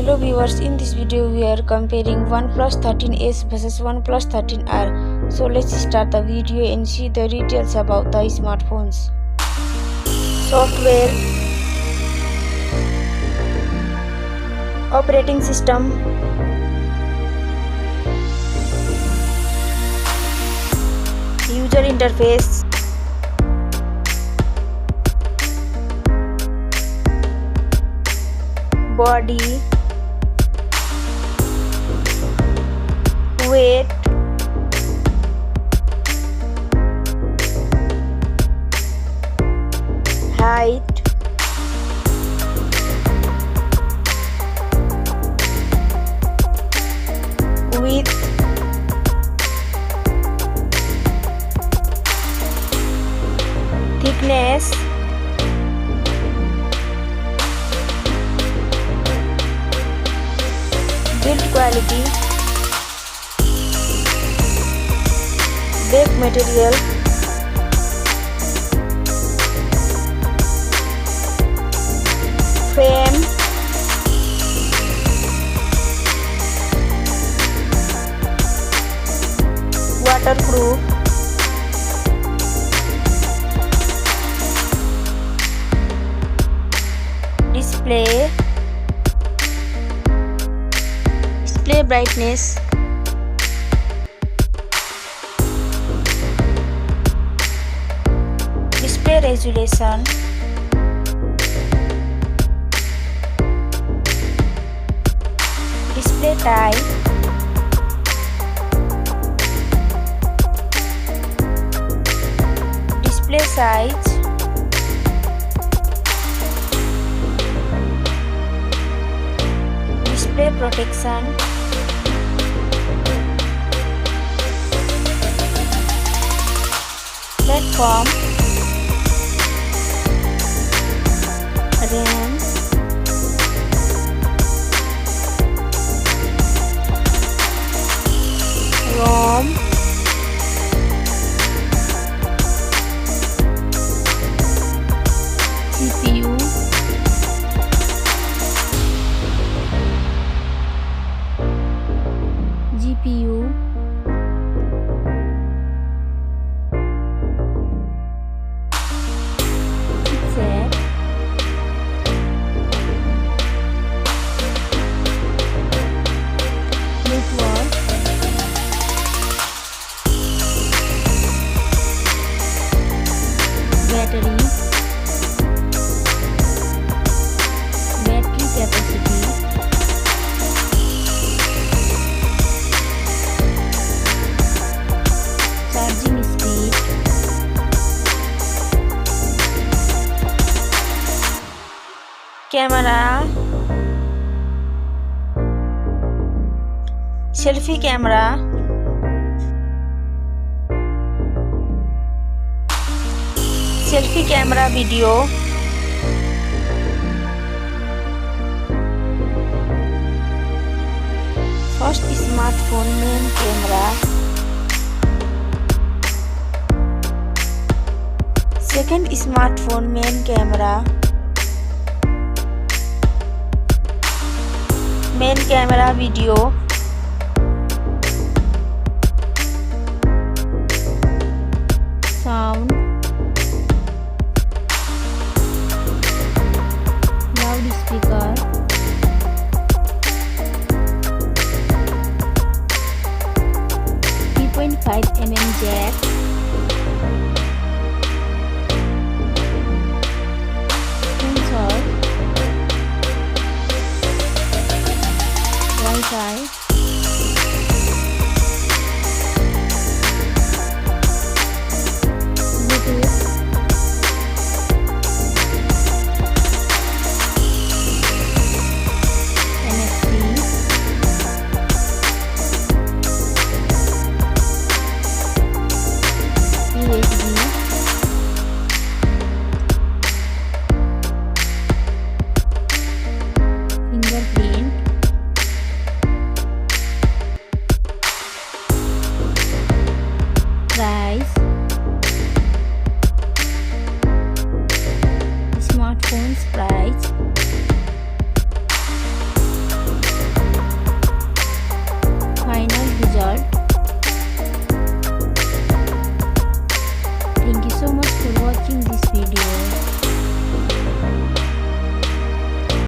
Hello viewers, in this video we are comparing OnePlus 13S versus OnePlus 13R. So let's start the video and see the details about the smartphones. Software, operating system, user interface, body, weight, height, width, thickness, build quality, back material, frame, waterproof, display brightness, display resolution, display type, display size, display protection, platform, RAM, ROM, CPU, GPU, chipset, network, battery capacity, charging speed, camera, selfie camera, video, first smartphone main camera, second smartphone main camera, video, sound, loudspeaker, 3.5mm jack, sensor, Wi-Fi, Bluetooth, NFC, USB, fingerprint, so much for watching this video.